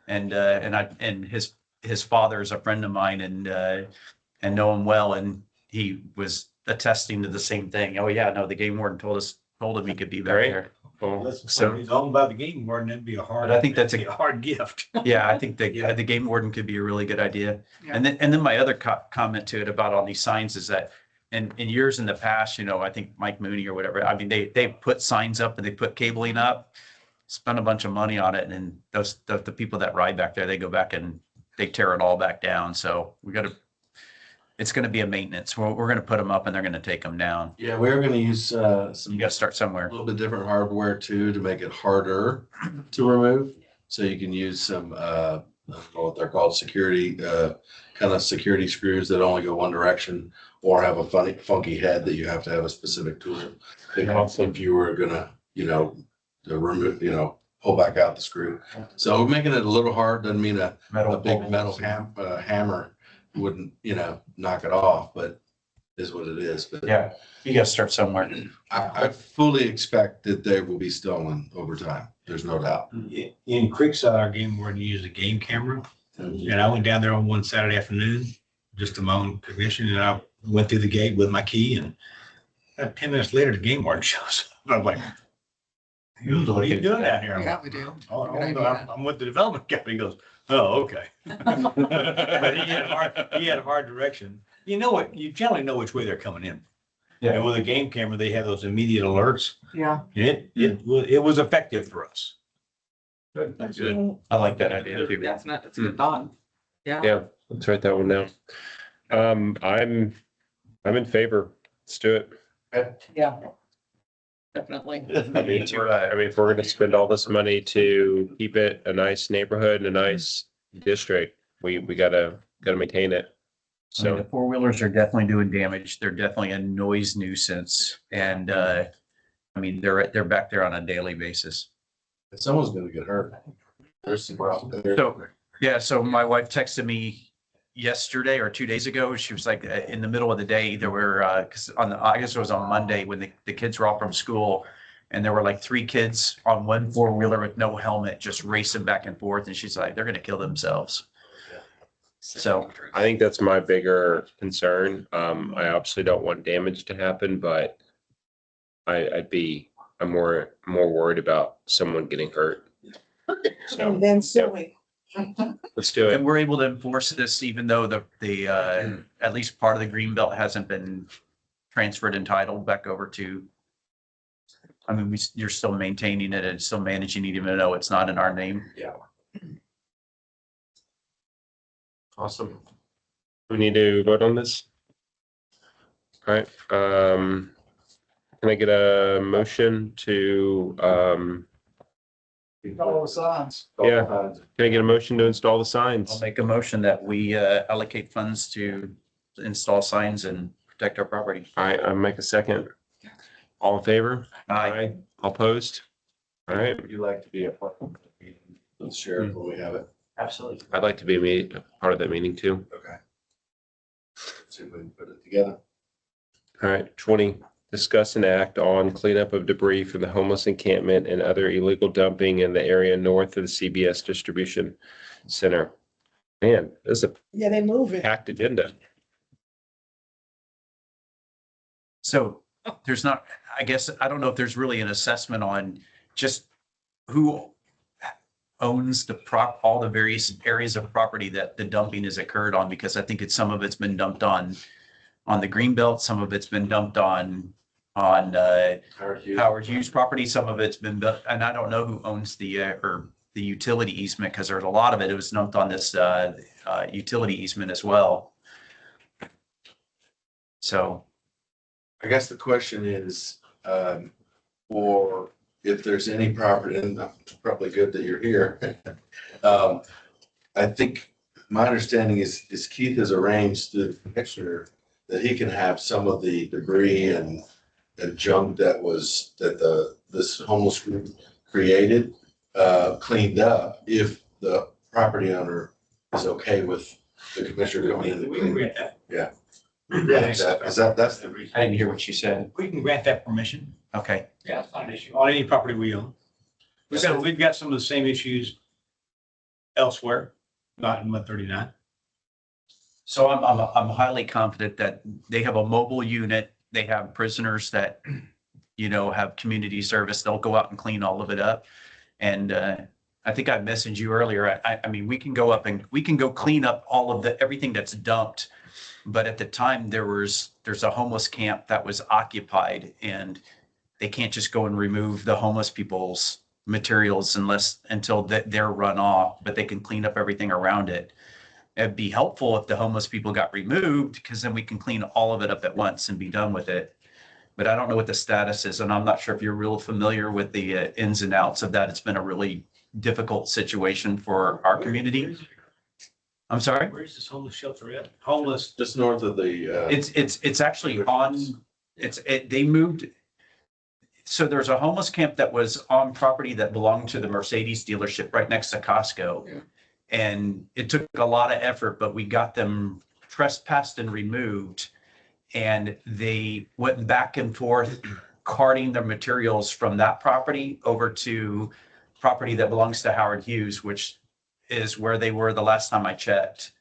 And his father is a friend of mine and know him well, and he was attesting to the same thing. Oh yeah, no, the game warden told him he could be back Great. there. Cool. So he's all about the game warden. That'd be a hard. But I think that's a hard gift. Yeah, I think the game warden could be a really good idea. And then my other comment to it about all these signs is that in years in the past, you know, I think Mike Mooney or whatever, I mean, they put signs up and they put cabling up, spend a bunch of money on it. And the people that ride back there, they go back and they tear it all back down. So it's going to be a maintenance. We're going to put them up and they're going to take them down. Yeah, we're going to use some You got to start a somewhere. little bit different hardware too to make it harder to remove. So you can use some I don't know what they're called, security kind of security screws that only go one direction, or have a funky head that you have to have a specific tool. If you were gonna, you know, to remove, you know, pull back out the screw. So we're making it a little hard. Doesn't mean a big metal hammer wouldn't, you know, knock it off, but is what it is. But Yeah, you got to start somewhere. I fully expect that they will be stolen over time. There's no doubt. In Creekside, our game warden used a game camera And I went down there on one Saturday afternoon, just to my own commission, and I went through the gate with my key, and 10 minutes later, the game warden shows up. I'm like, what are you doing out here? I'm Yeah, like, we do. "Oh, Good no, idea. I'm with the development company." He goes, "Oh, okay." But he had a hard direction. You know what? You generally know which way they're coming in. And with a game camera, they have those immediate alerts. Yeah. And it was effective for us. Good. I like that idea too. Definite. It's a good thought. Yeah. Yeah, let's write that one down. I'm in favor. Let's do it. Yeah. Definitely. I mean, if we're gonna spend all this money to keep it a nice neighborhood and a nice district, we gotta maintain it. I mean, the So, four-wheelers are definitely doing damage. They're definitely a noise nuisance. And, I mean, they're back there on a daily basis. Someone's gonna get hurt. So, yeah, so my wife texted me yesterday or 2 days ago. She was like, in the middle of the day, there were, cause I guess it was on Monday when the kids were all from school. And there were like 3 kids on one four-wheeler with no helmet, just racing back and forth. And she's like, they're gonna kill themselves. So, I think that's my bigger concern. I obviously don't want damage to happen, but I'm more worried about someone getting hurt. So, And then suing. let's do it. and we're able to enforce this even though at least part of the green belt hasn't been transferred and titled back over to. I mean, you're still maintaining it and still managing it, even though it's not in our name. Awesome. We need to vote on this? All right, can I get a motion to, All the signs. yeah, can I get a motion to install the I'll signs? make a motion that we allocate funds to install signs and protect our property. All right, I'll make a second. All in favor? Aye. All opposed? All right, Would you like to be a part of the meeting with the sheriff when we have it? Absolutely. I'd like to be a part of that meeting too. Okay. See if we can put it together. All right, 20, discuss and act on cleanup of debris from the homeless encampment and other illegal dumping in the area north of the CBS distribution center. Man, this is a Yeah, they move it. packed agenda. So there's not, I guess, I don't know if there's really an assessment on just who owns all the various areas of property that the dumping has occurred on, because I think some of it's been dumped on the green belt, some of it's been dumped on Howard Hughes property, some of it's been, and I don't know who owns or the utility easement, because there's a lot of it was dumped on this utility easement as well. So. I guess the question is, or if there's any property, and it's probably good that you're here. I think my understanding is Keith has arranged the commissioner that he can have some of the debris and junk this homeless group created, cleaned up if the property owner is okay with the commissioner going in. We can grant that. Yeah. That's the reason. I didn't hear what you said. We can grant that permission. Okay. Yeah, it's not an issue. On any property we own. We've got some of the same issues elsewhere, not in 139. So I'm highly confident that they have a mobile unit. They have prisoners that, have community service. They'll go out and clean all of it up. And I think I messaged you earlier. I mean, we can go up and we can go clean up all of everything that's dumped. But at the time there's a homeless camp that was occupied, and they can't just go and remove the homeless people's materials until they're run off, but they can clean up everything around it. It'd be helpful if the homeless people got removed, because then we can clean all of it up at once and be done with it. But I don't know what the status is, and I'm not sure if you're real familiar with the ins and outs of that. It's been a really difficult situation for our community. I'm sorry? Where's this homeless shelter at? Homeless. Just north of the. It's actually they moved. So there's a homeless camp that was on property that belonged to the Mercedes dealership right next to Costco. Yeah. And it took a lot of effort, but we got them trespassed and removed. And they went back and forth carting their materials from that property over to property that belongs to Howard Hughes, which is where they were the last time I checked.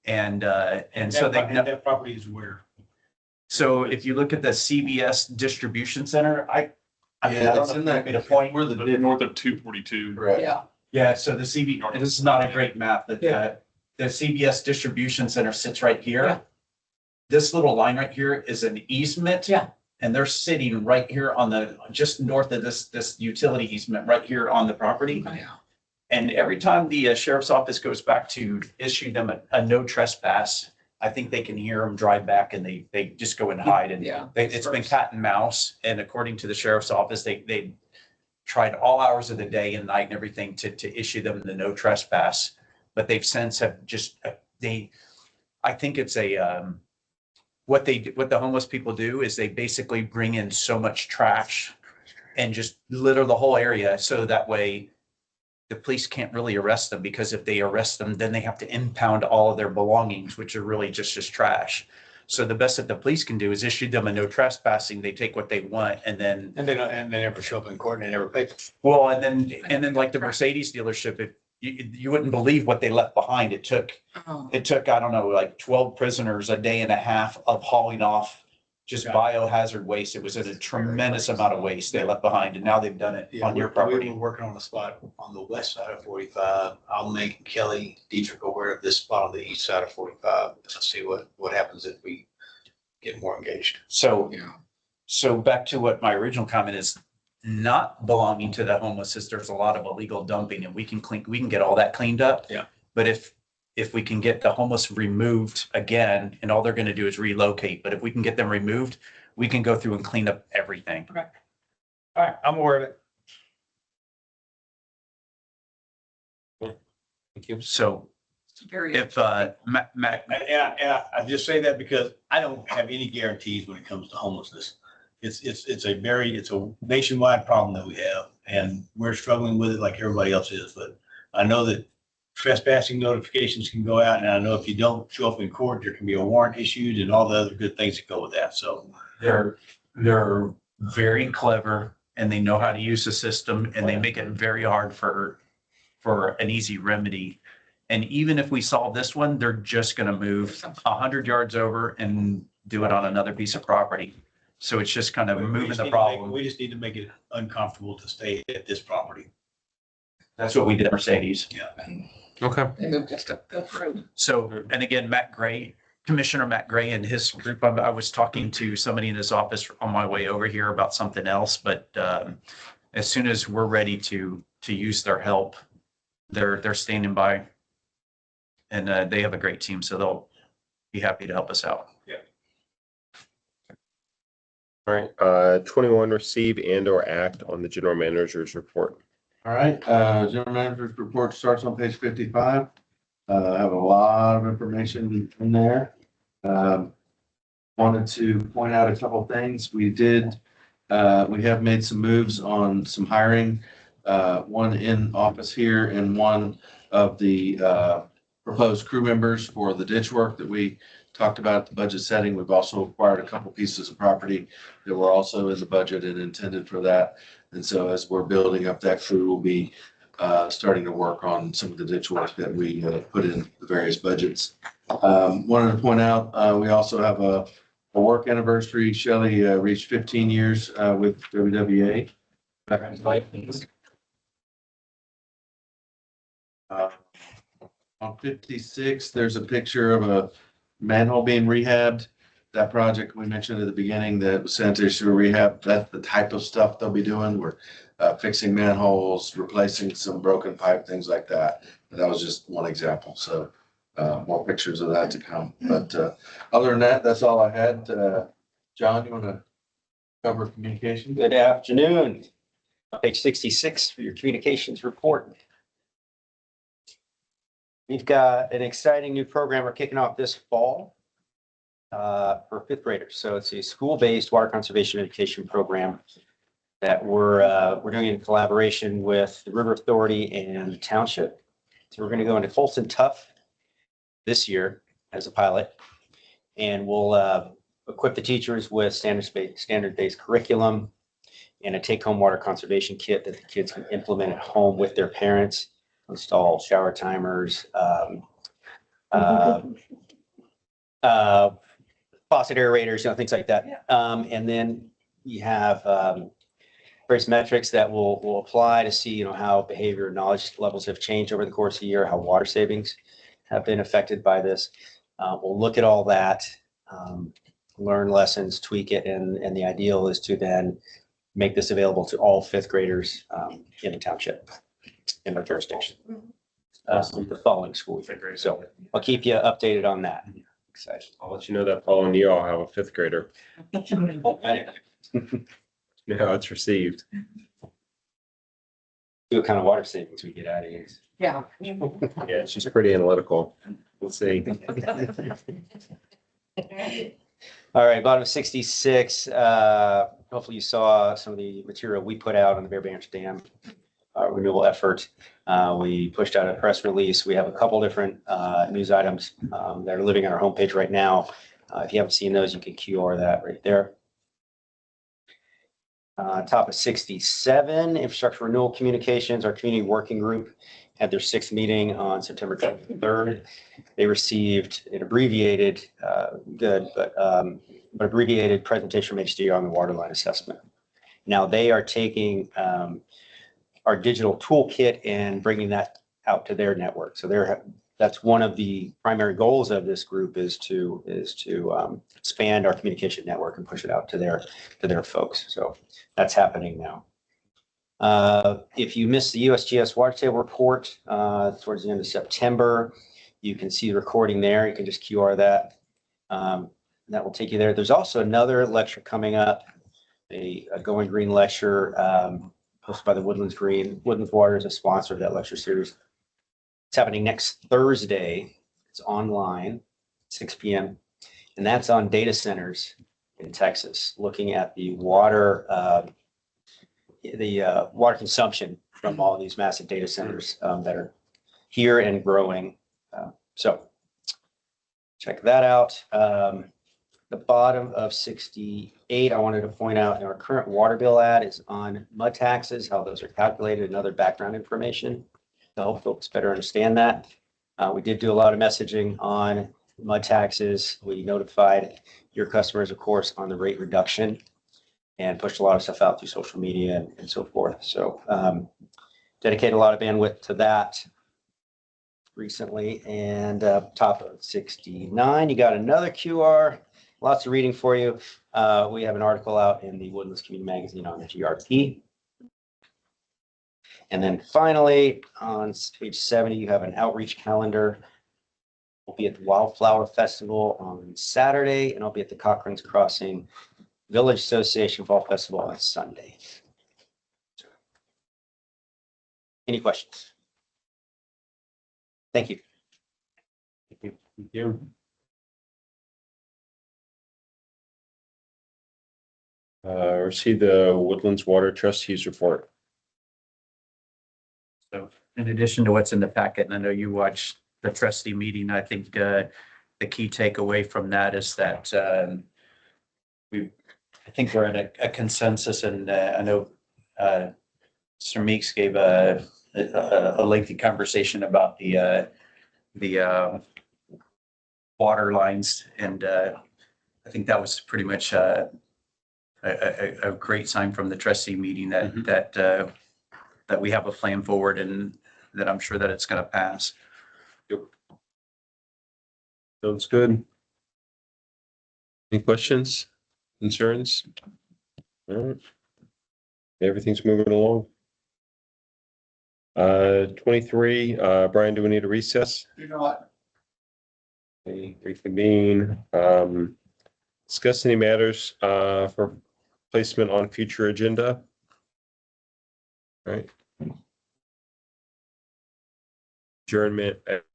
And so That property is where? so if you look at the CBS distribution center, I mean, I Yeah, don't it's know in if you that, made a point. where the, North of 242. correct. Yeah. Yeah, so the this is not a great map, but the CBS distribution center sits right Yeah. here. This little line right here is an easement. Yeah. And they're sitting right here on the, just north of this utility easement, right here on the property. Yeah. And every time the sheriff's office goes back to issue them a no trespass, I think they can hear them drive back and they just go and hide. And Yeah. it's been cat and mouse. And according to the sheriff's office, they tried all hours of the day and night and everything to issue them the no trespass. But they've since have just, I think it's what the homeless people do is they basically bring in so much trash and just litter the whole area. So that way the police can't really arrest them, because if they arrest them, then they have to impound all of their belongings, which are really just trash. So the best that the police can do is issue them a no trespassing. They take what they want and then, And they don't, and they never show up in court and they never pay. well, and then like the Mercedes dealership, you wouldn't believe what they left behind. It took, Oh, I don't know, like 12 prisoners a day and a half of hauling off just biohazard waste. It was a tremendous amount of waste they left behind, and now they've done it Yeah, on your we property. were working on a spot on the west side of 45. I'll make Kelly Dietrich aware of this spot on the east side of 45. Let's see what happens if we get more engaged. So, yeah. so back to what my original comment is, not belonging to the homeless is there's a lot of illegal dumping, and we can get all that cleaned up. Yeah. But if we can get the homeless removed again, and all they're going to do is relocate, but if we can get them removed, we can go through and clean up everything. All right, I'm aware of it. Thank you. So Very. if, Matt, And I just say that because I don't have any guarantees when it comes to homelessness. It's a nationwide problem that we have, and we're struggling with it like everybody else is. But I know that trespassing notifications can go out, and I know if you don't show up in court, there can be a warrant issued and all the other good things that go with that. So they're very clever, and they know how to use the system, and they make it very hard for an easy remedy. And even if we solve this one, they're just gonna move 100 yards over and do it on another piece of property. So it's just kind of we moving just the need to make- problem. We just need to make it uncomfortable to stay at this property. That's what we did at Mercedes. Okay. They moved just up the road. So, and again, Commissioner Matt Gray and his group, I was talking to somebody in his office on my way over here about something else, but as soon as we're ready to use their help, they're standing by. And they have a great team, so they'll be happy to help us out. All right, 21, receive and or act on the general manager's report. All right, general manager's report starts on page 55. I have a lot of information in there. Wanted to point out a couple of things. We have made some moves on some hiring. One in office here and one of the proposed crew members for the ditch work that we talked about at the budget setting. We've also acquired a couple pieces of property that were also in the budget and intended for that. And so as we're building up that crew, we'll be starting to work on some of the ditch work that we put in the various budgets. Wanted to point out, we also have a work anniversary. Shelley reached 15 years with WWA. On 56, there's a picture of a manhole being rehabbed. That project we mentioned at the beginning, that sanitary sewer rehab, that's the type of stuff they'll be doing. We're fixing manholes, replacing some broken pipe, things like that. That was just one example. So more pictures of that to come. But other than that, that's all I had. John, you want to cover communication? Good afternoon. Page 66 for your communications report. We've got an exciting new program we're kicking off this fall for fifth graders. So it's a school-based water conservation education program that we're doing in collaboration with the River Authority and the township. So we're going to go into Folsom Tough this year as a pilot, and we'll equip the teachers with standard-based curriculum and a take-home water conservation kit that the kids can implement at home with their parents. install shower timers, uh, uh, faucet aerators, things like that. And then you have various metrics that will apply to see, how behavior and knowledge levels have changed over the course of the year, how water savings have been affected by this. We'll look at all that, learn lessons, tweak it, and the ideal is to then make this available to all fifth graders in the township, in our jurisdiction, the following school year. So I'll keep you updated on that. Excited. I'll let you know that following year I'll have a fifth grader. You know how it's received. See what kind of water savings we get out of these. Yeah. Yeah, she's pretty analytical. We'll see. All right, bottom of 66. Hopefully you saw some of the material we put out on the Bear Branch Dam renewal effort. We pushed out a press release. We have a couple different news items that are living on our homepage right now. If you haven't seen those, you can QR that right there. Top of 67, infrastructure renewal communications. Our community working group had their 6th meeting on September 23rd. They received an abbreviated, but abbreviated presentation from HDR on the water line assessment. Now they are taking our digital toolkit and bringing that out to their network. So that's one of the primary goals of this group is to expand our communication network and push it out to their folks. So that's happening now. If you missed the USGS water table report towards the end of September, you can see the recording there. You can just QR that. That will take you there. There's also another lecture coming up, a Going Green lecture hosted by the Woodlands Green. Woodlands Water is a sponsor of that lecture series. It's happening next Thursday. It's online, 6 p.m. And that's on data centers in Texas, looking at the water consumption from all these massive data centers that are here and growing. So check that out. The bottom of 68, I wanted to point out our current water bill ad is on MUD taxes, how those are calculated, and other background information to help folks better understand that. We did do a lot of messaging on MUD taxes. We notified your customers, of course, on the rate reduction and pushed a lot of stuff out through social media and so forth. So dedicate a lot of bandwidth to that recently. And top of 69, you got another QR. Lots of reading for you. We have an article out in the Woodlands Community Magazine on the GRP. And then finally, on page 70, you have an outreach calendar. We'll be at the Wildflower Festival on Saturday, and I'll be at the Cochran's Crossing Village Association Fall Festival on Sunday. Any questions? Thank you. Thank you. Receive the Woodlands Water Trustees report. So in addition to what's in the packet, and I know you watched the trustee meeting, I think the key takeaway from that is that I think we're at a consensus, and I know Mr. Meeks gave a lengthy conversation about the water lines, and I think that was pretty much a great sign from the trustee meeting that that we have a plan forward, and that I'm sure that it's going to pass. Yep. Sounds good. Any questions, concerns? All right. Everything's moving along. 23, Brian, do we need a recess? Do not. Okay, reconvene. Discuss any matters for placement on future agenda. All right. Adjournment at